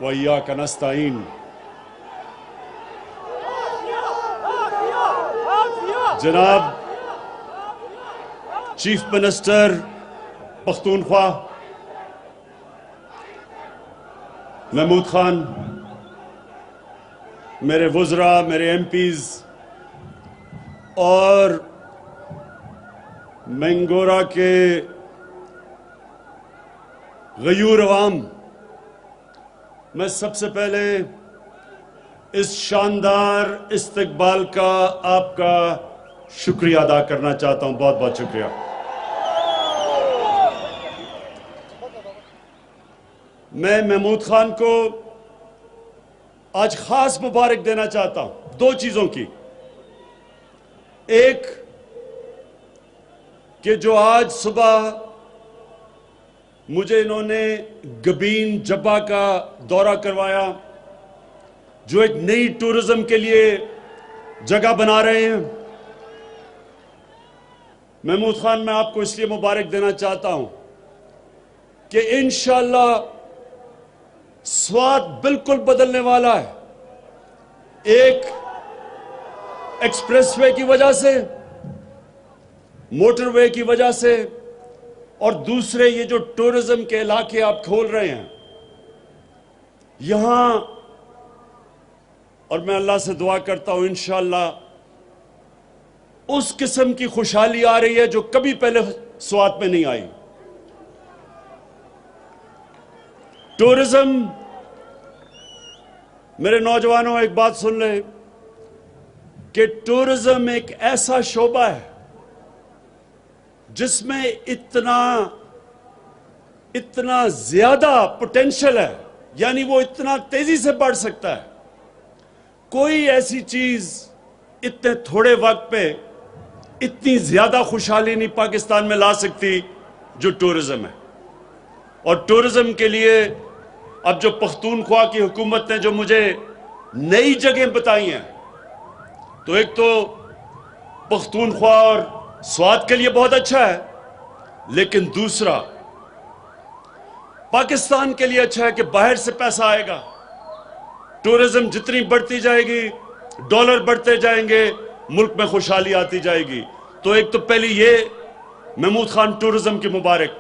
وإياك نستعين جناب چیف منسٹر پختونخوا محمود خان، میرے وزراء، میرے ایم پیز اور مینگورہ کے غیور عوام، میں سب سے پہلے اس شاندار استقبال کا آپ کا شکریہ ادا کرنا چاہتا ہوں. بہت بہت شکریہ. میں محمود خان کو آج خاص مبارک دینا چاہتا ہوں دو چیزوں کی. ایک کہ جو آج صبح مجھے انہوں نے گبین جبہ کا دورہ کروایا، جو ایک نئی ٹورزم کے لیے جگہ بنا رہے ہیں. محمود خان، میں آپ کو اس لیے مبارک دینا چاہتا ہوں کہ انشاءاللہ سوات بالکل بدلنے والا ہے. ایک ایکسپریس وے کی وجہ سے، موٹر وے کی وجہ سے، اور دوسرے یہ جو ٹورزم کے علاقے آپ کھول رہے ہیں یہاں، اور میں اللہ سے دعا کرتا ہوں انشاءاللہ اس قسم کی خوشحالی آ رہی ہے جو کبھی پہلے سوات میں نہیں آئی. ٹورزم، میرے نوجوانوں ایک بات سن لیں کہ ٹورزم ایک ایسا شعبہ ہے جس میں اتنا زیادہ پوٹینشل ہے، یعنی وہ اتنا تیزی سے بڑھ سکتا ہے. کوئی ایسی چیز اتنے تھوڑے وقت پہ اتنی زیادہ خوشحالی نہیں پاکستان میں لا سکتی جو ٹورزم ہے. اور ٹورزم کے لیے اب جو پختونخوا کی حکومت نے جو مجھے نئی جگہیں بتائی ہیں، تو ایک تو پختونخوا اور سوات کے لیے بہت اچھا ہے، لیکن دوسرا پاکستان کے لیے اچھا ہے کہ باہر سے پیسہ آئے گا. ٹورزم جتنی بڑھتی جائے گی، ڈالر بڑھتے جائیں گے، ملک میں خوشحالی آتی جائے گی. تو ایک تو پہلی یہ محمود خان ٹورزم کی مبارک.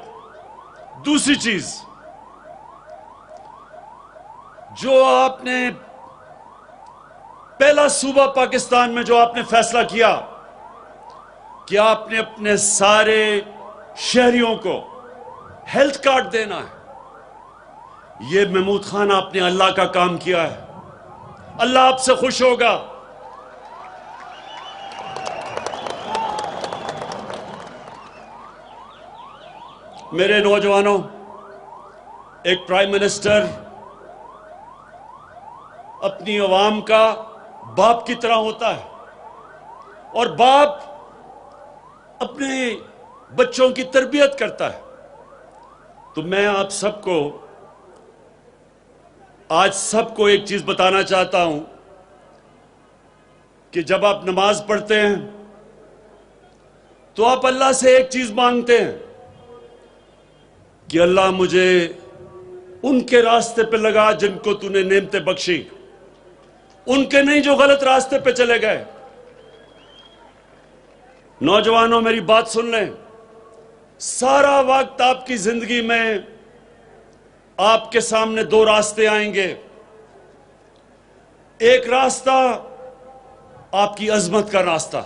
دوسری چیز، جو آپ نے پہلا صوبہ پاکستان میں جو آپ نے فیصلہ کیا کہ آپ نے اپنے سارے شہریوں کو ہیلتھ کارڈ دینا ہے، یہ محمود خان آپ نے اللہ کا کام کیا ہے. اللہ آپ سے خوش ہوگا. میرے نوجوانوں، ایک پرائم منسٹر اپنی عوام کا باپ کی طرح ہوتا ہے، اور باپ اپنے بچوں کی تربیت کرتا ہے. تو میں آپ سب کو آج ایک چیز بتانا چاہتا ہوں کہ جب آپ نماز پڑھتے ہیں تو آپ اللہ سے ایک چیز مانگتے ہیں کہ اللہ مجھے ان کے راستے پہ لگا جن کو تو نے نعمتیں بخشی، ان کے نہیں جو غلط راستے پہ چلے گئے. نوجوانوں، میری بات سن لیں. سارا وقت آپ کی زندگی میں آپ کے سامنے دو راستے آئیں گے. ایک راستہ آپ کی عظمت کا راستہ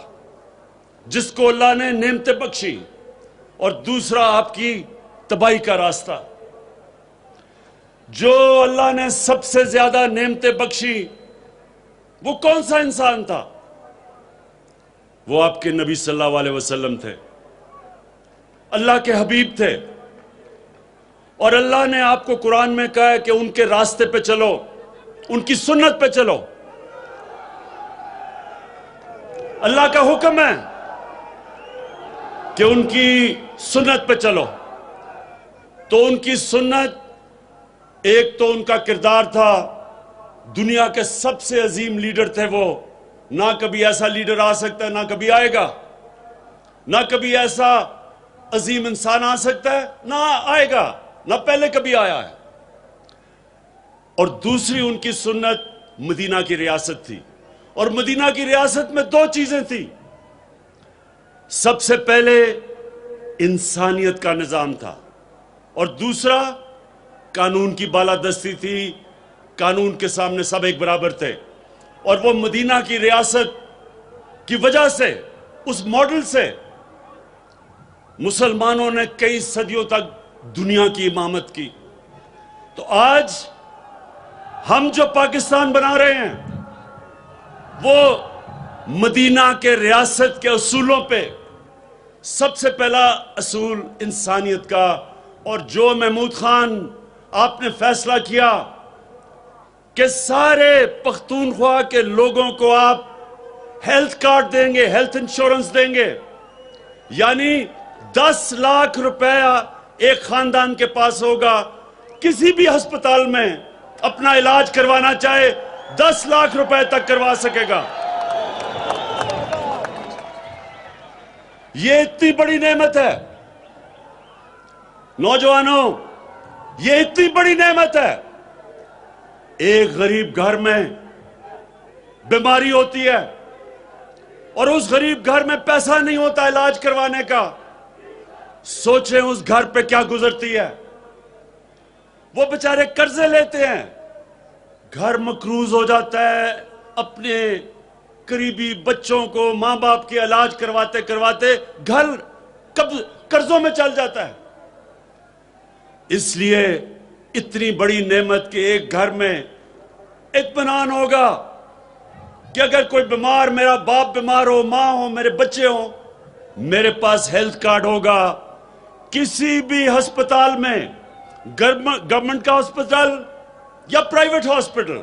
جس کو اللہ نے نعمتیں بخشی، اور دوسرا آپ کی تباہی کا راستہ. جو اللہ نے سب سے زیادہ نعمتیں بخشی وہ کون سا انسان تھا؟ وہ آپ کے نبی صلی اللہ علیہ وسلم تھے، اللہ کے حبیب تھے. اور اللہ نے آپ کو قرآن میں کہا ہے کہ ان کے راستے پہ چلو، ان کی سنت پہ چلو. اللہ کا حکم ہے کہ ان کی سنت پہ چلو. تو ان کی سنت، ایک تو ان کا کردار تھا، دنیا کے سب سے عظیم لیڈر تھے وہ. نہ کبھی ایسا لیڈر آ سکتا ہے، نہ کبھی آئے گا. نہ کبھی ایسا عظیم انسان آ سکتا ہے، نہ آئے گا، نہ پہلے کبھی آیا ہے. اور دوسری ان کی سنت مدینہ کی ریاست تھی. اور مدینہ کی ریاست میں دو چیزیں تھیں. سب سے پہلے انسانیت کا نظام تھا اور دوسرا قانون کی بالادستی تھی. قانون کے سامنے سب ایک برابر تھے. اور وہ مدینہ کی ریاست کی وجہ سے، اس ماڈل سے مسلمانوں نے کئی صدیوں تک دنیا کی امامت کی. تو آج ہم جو پاکستان بنا رہے ہیں وہ مدینہ کے ریاست کے اصولوں پہ، سب سے پہلا اصول انسانیت کا. اور جو محمود خان آپ نے فیصلہ کیا کہ سارے پختونخوا کے لوگوں کو آپ ہیلتھ کارڈ دیں گے، ہیلتھ انشورنس دیں گے، یعنی 10 لاکھ روپیہ ایک خاندان کے پاس ہوگا. کسی بھی ہسپتال میں اپنا علاج کروانا چاہے 10 لاکھ روپے تک کروا سکے گا. یہ اتنی بڑی نعمت ہے نوجوانوں، یہ اتنی بڑی نعمت ہے. ایک غریب گھر میں بیماری ہوتی ہے اور اس غریب گھر میں پیسہ نہیں ہوتا علاج کروانے کا. سوچیں اس گھر پہ کیا گزرتی ہے. وہ بیچارے قرضے لیتے ہیں، گھر مقروض ہو جاتا ہے، اپنے قریبی بچوں کو، ماں باپ کے علاج کرواتے کرواتے گھر قرضوں میں چل جاتا ہے. اس لیے اتنی بڑی نعمت کہ ایک گھر میں اطمینان ہوگا کہ اگر کوئی بیمار، میرا باپ بیمار ہو، ماں ہو، میرے بچے ہوں، میرے پاس ہیلتھ کارڈ ہوگا. کسی بھی ہسپتال میں، گورنمنٹ کا ہسپتال یا پرائیویٹ ہسپتال،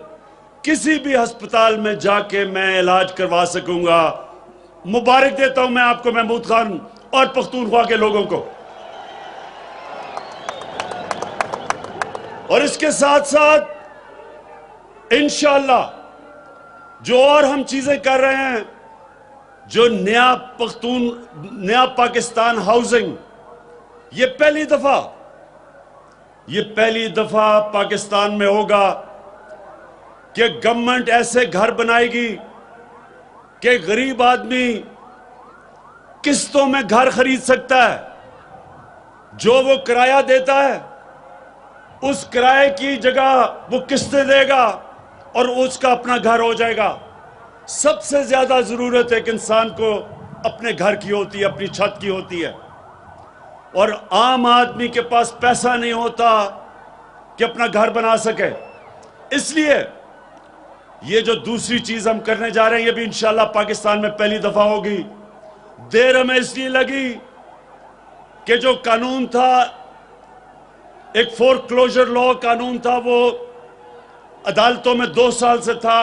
کسی بھی ہسپتال میں جا کے میں علاج کروا سکوں گا. مبارک دیتا ہوں میں آپ کو، محمود خان اور پختونخوا کے لوگوں کو. اور اس کے ساتھ ساتھ انشاءاللہ جو اور ہم چیزیں کر رہے ہیں، جو نیا پاکستان ہاؤسنگ، یہ پہلی دفعہ پاکستان میں ہوگا کہ گورنمنٹ ایسے گھر بنائے گی کہ غریب آدمی قسطوں میں گھر خرید سکتا ہے. جو وہ کرایہ دیتا ہے اس کرائے کی جگہ وہ قسطیں دے گا اور اس کا اپنا گھر ہو جائے گا. سب سے زیادہ ضرورت ایک انسان کو اپنے گھر کی ہوتی ہے، اپنی چھت کی ہوتی ہے. اور عام آدمی کے پاس پیسہ نہیں ہوتا کہ اپنا گھر بنا سکے. اس لیے یہ جو دوسری چیز ہم کرنے جا رہے ہیں، یہ بھی انشاءاللہ پاکستان میں پہلی دفعہ ہوگی. دیر ہمیں اس لیے لگی کہ جو قانون تھا، ایک فور کلوجر لا قانون تھا، وہ عدالتوں میں 2 سال سے تھا.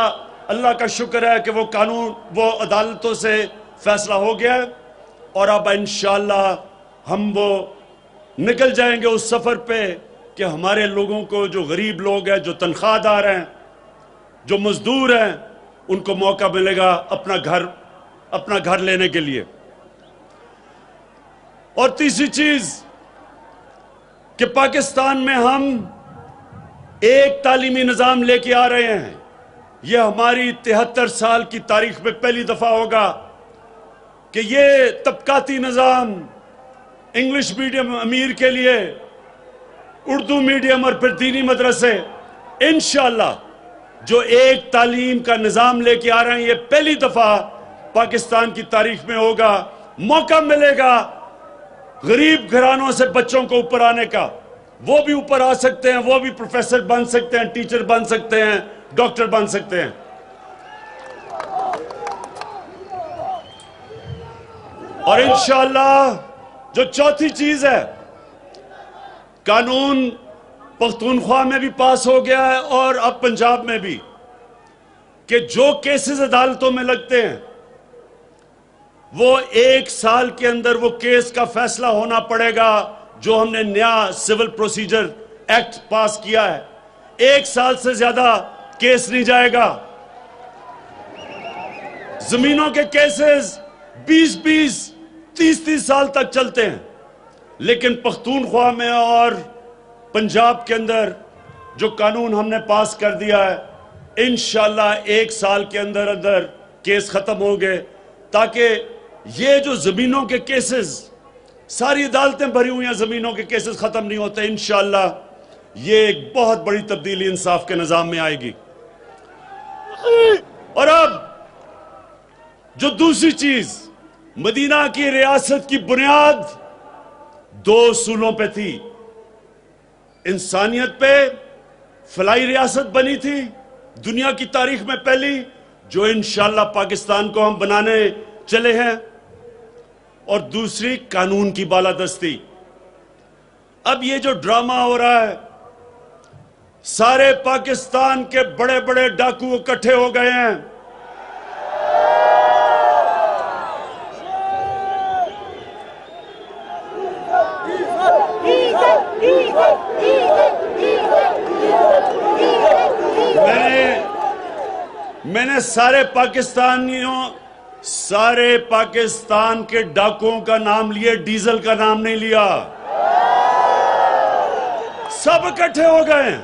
اللہ کا شکر ہے کہ وہ قانون وہ عدالتوں سے فیصلہ ہو گیا ہے اور اب انشاءاللہ ہم وہ نکل جائیں گے اس سفر پہ کہ ہمارے لوگوں کو، جو غریب لوگ ہیں، جو تنخواہ دار ہیں، جو مزدور ہیں، ان کو موقع ملے گا اپنا گھر لینے کے لیے. اور تیسری چیز کہ پاکستان میں ہم ایک تعلیمی نظام لے کے آ رہے ہیں. یہ ہماری 73 سال کی تاریخ میں پہلی دفعہ ہوگا کہ یہ طبقاتی نظام، انگلش میڈیم امیر کے لیے، اردو میڈیم اور پھر دینی مدرسے، انشاءاللہ جو ایک تعلیم کا نظام لے کے آ رہے ہیں، یہ پہلی دفعہ پاکستان کی تاریخ میں ہوگا. موقع ملے گا غریب گھرانوں سے بچوں کو اوپر آنے کا. وہ بھی اوپر آ سکتے ہیں، وہ بھی پروفیسر بن سکتے ہیں، ٹیچر بن سکتے ہیں، ڈاکٹر بن سکتے ہیں. اور انشاءاللہ جو چوتھی چیز ہے، قانون پختونخوا میں بھی پاس ہو گیا ہے اور اب پنجاب میں بھی، کہ جو کیسز عدالتوں میں لگتے ہیں وہ 1 سال کے اندر وہ کیس کا فیصلہ ہونا پڑے گا. جو ہم نے نیا سول پروسیجر ایکٹ پاس کیا ہے، 1 سال سے زیادہ کیس نہیں جائے گا. زمینوں کے کیسز 20 30 سال تک چلتے ہیں، لیکن پختونخوا میں اور پنجاب کے اندر جو قانون ہم نے پاس کر دیا ہے انشاءاللہ 1 سال کے اندر اندر کیس ختم ہوں گے، تاکہ یہ جو زمینوں کے کیسز، ساری عدالتیں بھری ہوئی ہیں، زمینوں کے کیسز ختم نہیں ہوتے، انشاءاللہ یہ ایک بہت بڑی تبدیلی انصاف کے نظام میں آئے گی۔ اور اب جو دوسری چیز، مدینہ کی ریاست کی بنیاد 2 اصولوں پہ تھی، انسانیت پہ فلاحی ریاست بنی تھی، دنیا کی تاریخ میں پہلی، جو انشاءاللہ پاکستان کو ہم بنانے چلے ہیں، اور دوسری قانون کی بالادستی۔ اب یہ جو ڈرامہ ہو رہا ہے، سارے پاکستان کے بڑے بڑے ڈاکو اکٹھے ہو گئے ہیں، میں نے سارے پاکستان کے ڈاکوؤں کا نام لیے، ڈیزل کا نام نہیں لیا، سب اکٹھے ہو گئے ہیں۔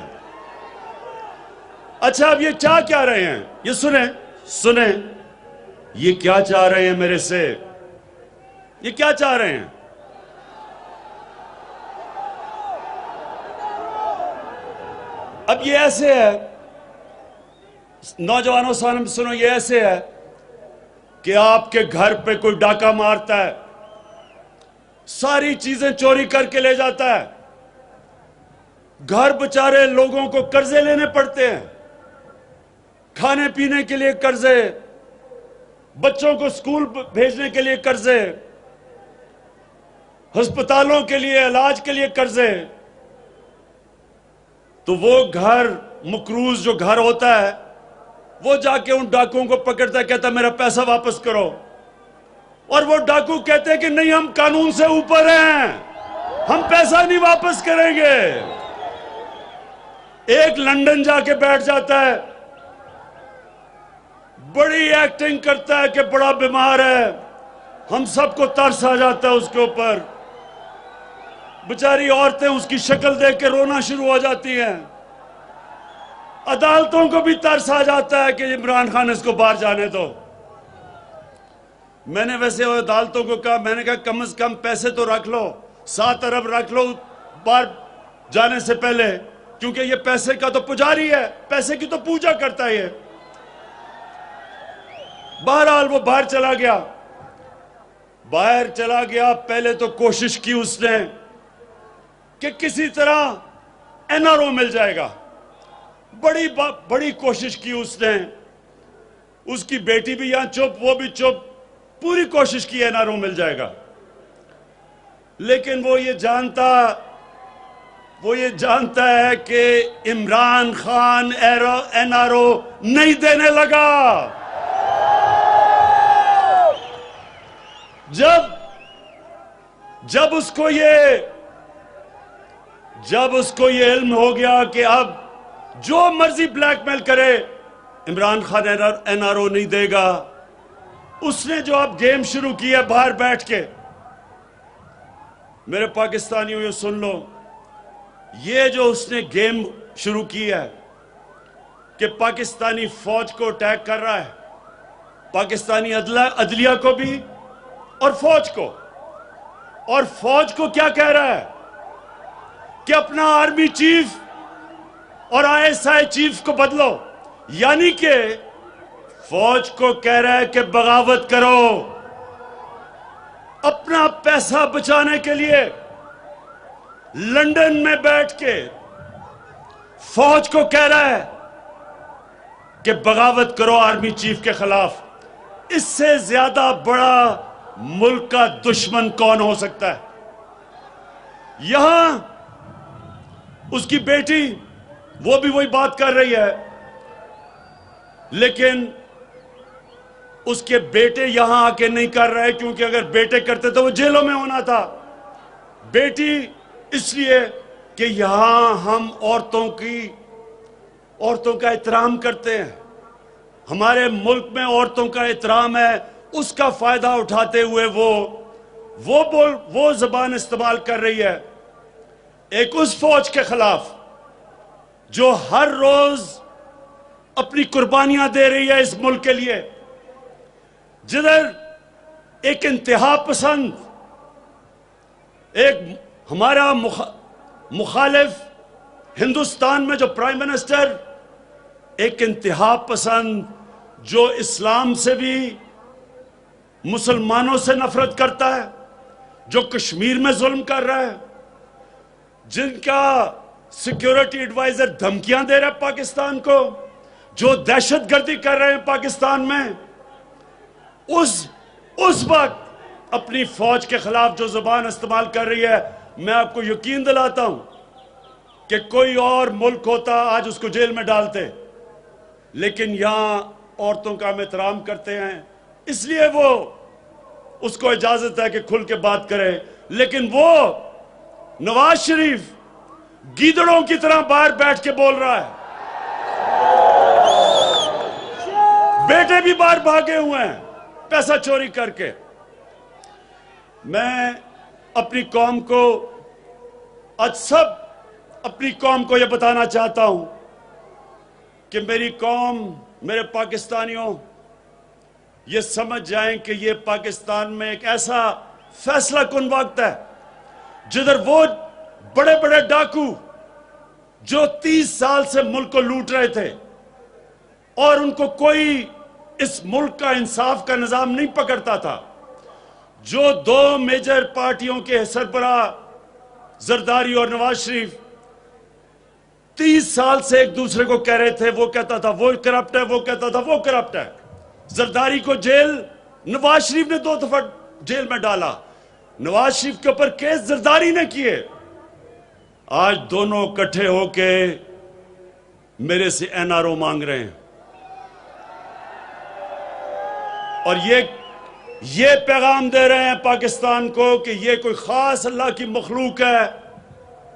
اچھا اب یہ چاہ کیا رہے ہیں؟ یہ سنیں یہ کیا چاہ رہے ہیں میرے سے؟ یہ کیا چاہ رہے ہیں؟ اب یہ ایسے ہے، نوجوانوں سنو، یہ ایسے ہے کہ آپ کے گھر پہ کوئی ڈاکہ مارتا ہے، ساری چیزیں چوری کر کے لے جاتا ہے، گھر بچارے لوگوں کو قرضے لینے پڑتے ہیں، کھانے پینے کے لیے قرضے، بچوں کو سکول بھیجنے کے لیے قرضے، ہسپتالوں کے لیے علاج کے لیے قرضے، تو وہ گھر مقروض جو گھر ہوتا ہے، وہ جا کے ان ڈاکوؤں کو پکڑتا ہے، کہتا ہے میرا پیسہ واپس کرو، اور وہ ڈاکو کہتے ہیں کہ نہیں، ہم قانون سے اوپر ہیں، ہم پیسہ نہیں واپس کریں گے۔ ایک لندن جا کے بیٹھ جاتا ہے، بڑی ایکٹنگ کرتا ہے کہ بڑا بیمار ہے، ہم سب کو ترس آ جاتا ہے اس کے اوپر، بیچاری عورتیں اس کی شکل دیکھ کے رونا شروع ہو جاتی ہیں، عدالتوں کو بھی ترس آ جاتا ہے کہ عمران خان اس کو باہر جانے دو۔ میں نے ویسے عدالتوں کو کہا، میں نے کہا کم از کم پیسے تو رکھ لو، 7 ارب رکھ لو باہر جانے سے پہلے، کیونکہ یہ پیسے کا تو پجاری ہے، پیسے کی تو پوجا کرتا ہے یہ۔ بہرحال وہ باہر چلا گیا، پہلے تو کوشش کی اس نے کہ کسی طرح این آر او مل جائے گا، بڑی کوشش کی اس نے، اس کی بیٹی بھی یہاں چپ، وہ بھی چپ، پوری کوشش کی این آر او مل جائے گا، لیکن وہ یہ جانتا ہے کہ Imran Khan N R O نہیں دینے لگا۔ جب اس کو یہ علم ہو گیا کہ اب جو مرضی بلیک میل کرے Imran Khan N R O نہیں دے گا، اس نے جو اب گیم شروع کی ہے باہر بیٹھ کے، میرے پاکستانیوں یہ سن لو، یہ جو اس نے گیم شروع کی ہے کہ پاکستانی فوج کو اٹیک کر رہا ہے، پاکستانی عدلیہ کو بھی اور فوج کو کیا کہہ رہا ہے کہ اپنا آرمی چیف اور ISI چیف کو بدلو، یعنی کہ فوج کو کہہ رہا ہے کہ بغاوت کرو، اپنا پیسہ بچانے کے لیے لندن میں بیٹھ کے فوج کو کہہ رہا ہے کہ بغاوت کرو آرمی چیف کے خلاف۔ اس سے زیادہ بڑا ملک کا دشمن کون ہو سکتا ہے؟ یہاں اس کی بیٹی، وہ بھی وہی بات کر رہی ہے، لیکن اس کے بیٹے یہاں آ کے نہیں کر رہے، کیونکہ اگر بیٹے کرتے تو وہ جیلوں میں ہونا تھا۔ بیٹی اس لیے کہ یہاں ہم عورتوں کا احترام کرتے ہیں، ہمارے ملک میں عورتوں کا احترام ہے، اس کا فائدہ اٹھاتے ہوئے وہ زبان استعمال کر رہی ہے ایک اس فوج کے خلاف جو ہر روز اپنی قربانیاں دے رہی ہے اس ملک کے لیے، جدھر ایک انتہا پسند، ایک ہمارا مخالف ہندوستان میں جو پرائم منسٹر، ایک انتہا پسند جو اسلام سے بھی مسلمانوں سے نفرت کرتا ہے، جو کشمیر میں ظلم کر رہا ہے، جن کا سیکیورٹی ایڈوائزر دھمکیاں دے رہا ہے پاکستان کو، جو دہشت گردی کر رہے ہیں پاکستان میں، اس وقت اپنی فوج کے خلاف جو زبان استعمال کر رہی ہے، میں آپ کو یقین دلاتا ہوں کہ کوئی اور ملک ہوتا آج اس کو جیل میں ڈالتے، لیکن یہاں عورتوں کا ہم احترام کرتے ہیں، اس لیے وہ اس کو اجازت ہے کہ کھل کے بات کرے، لیکن وہ نواز شریف گیدڑوں کی طرح باہر بیٹھ کے بول رہا ہے، بیٹے بھی باہر بھاگے ہوئے ہیں پیسہ چوری کر کے۔ میں اپنی قوم کو اپنی قوم کو یہ بتانا چاہتا ہوں کہ میری قوم، میرے پاکستانیوں، یہ سمجھ جائیں کہ یہ پاکستان میں ایک ایسا فیصلہ کن وقت ہے جدھر وہ بڑے بڑے ڈاکو جو 30 سال سے ملک کو لوٹ رہے تھے اور ان کو کوئی اس ملک کا انصاف کا نظام نہیں پکڑتا تھا، جو 2 میجر پارٹیوں کے سربراہ زرداری اور نواز شریف 30 سال سے ایک دوسرے کو کہہ رہے تھے، وہ کہتا تھا وہ کرپٹ ہے، وہ کہتا تھا وہ کرپٹ ہے، زرداری کو جیل نواز شریف نے 2 دفعہ جیل میں ڈالا، نواز شریف کے اوپر کیس زرداری نے کیے، آج دونوں اکٹھے ہو کے میرے سے این آر او مانگ رہے ہیں، اور یہ پیغام دے رہے ہیں پاکستان کو کہ یہ کوئی خاص اللہ کی مخلوق ہے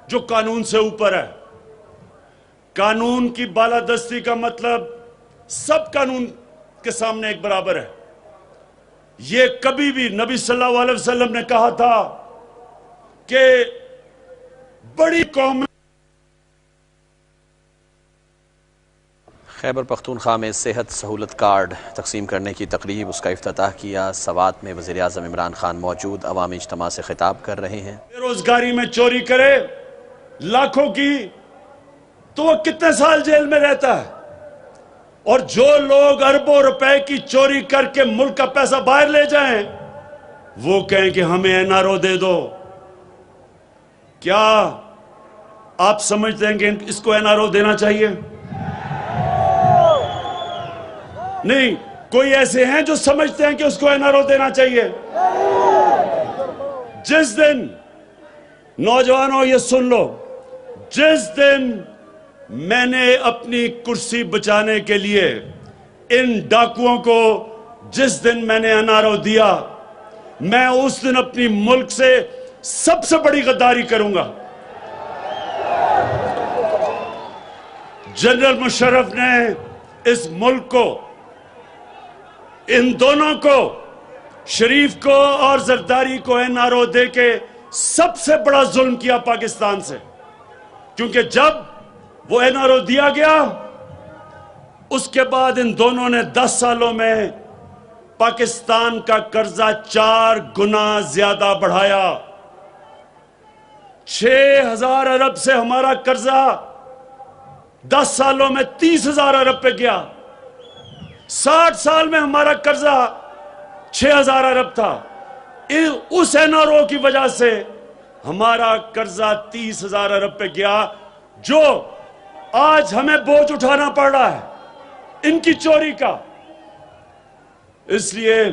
جو قانون سے اوپر ہے۔ قانون کی بالادستی کا مطلب سب قانون کے سامنے ایک برابر ہے۔ یہ کبھی بھی نبی صلی اللہ علیہ وسلم نے کہا تھا کہ بڑی قوم۔ خیبر پختونخوا میں صحت سہولت کارڈ تقسیم کرنے کی تقریب، اس کا افتتاح کیا۔ سوات میں وزیراعظم عمران خان موجود، عوامی اجتماع سے خطاب کر رہے ہیں۔ بے روزگاری میں چوری کرے لاکھوں کی تو وہ کتنے سال جیل میں رہتا ہے، اور جو لوگ اربوں روپے کی چوری کر کے ملک کا پیسہ باہر لے جائیں وہ کہیں کہ ہمیں این آر او دے دو۔ کیا آپ سمجھتے ہیں کہ اس کو این آر او دینا چاہیے؟ نہیں، کوئی ایسے ہیں جو سمجھتے ہیں کہ اس کو این آر او دینا چاہیے؟ جس دن، نوجوانوں یہ سن لو، جس دن میں نے اپنی کرسی بچانے کے لیے ان ڈاکوؤں کو جس دن میں نے این آر او دیا، میں اس دن اپنی ملک سے سب سے بڑی غداری کروں گا۔ جنرل مشرف نے اس ملک کو، ان دونوں کو، شریف کو اور زرداری کو این آر او دے کے سب سے بڑا ظلم کیا پاکستان سے، کیونکہ جب وہ این آر او دیا گیا اس کے بعد ان دونوں نے 10 سالوں میں پاکستان کا قرضہ 4 گنا زیادہ بڑھایا۔ 6,000 ارب سے ہمارا قرضہ 10 سالوں میں 30,000 ارب پہ گیا۔ 60 سال میں ہمارا قرضہ 6,000 ارب تھا، اس این آر او کی وجہ سے ہمارا قرضہ 30,000 ارب پہ گیا، جو آج ہمیں بوجھ اٹھانا پڑ رہا ہے ان کی چوری کا۔ اس لیے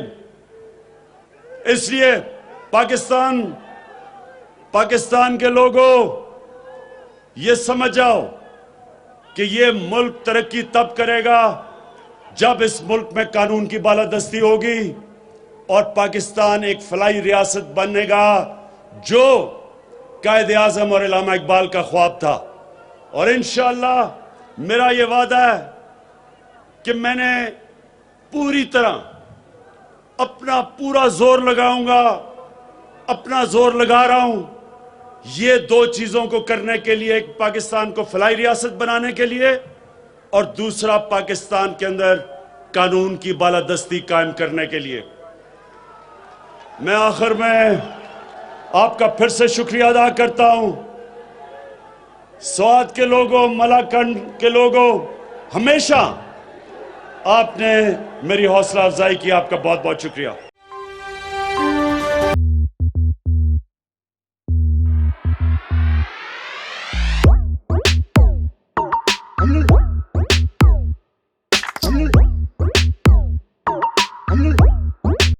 پاکستان کے لوگوں، یہ سمجھ جاؤ کہ یہ ملک ترقی تب کرے گا جب اس ملک میں قانون کی بالادستی ہوگی اور پاکستان ایک فلاحی ریاست بنے گا، جو قائد اعظم اور علامہ اقبال کا خواب تھا۔ اور انشاءاللہ میرا یہ وعدہ ہے کہ میں نے پوری طرح اپنا پورا زور لگاؤں گا، اپنا زور لگا رہا ہوں یہ دو چیزوں کو کرنے کے لیے، ایک پاکستان کو فلاحی ریاست بنانے کے لیے اور دوسرا پاکستان کے اندر قانون کی بالادستی قائم کرنے کے لیے۔ میں آخر میں آپ کا پھر سے شکریہ ادا کرتا ہوں۔ سوات کے لوگوں، ملاکنڈ کے لوگوں، ہمیشہ آپ نے میری حوصلہ افزائی کی، آپ کا بہت بہت شکریہ۔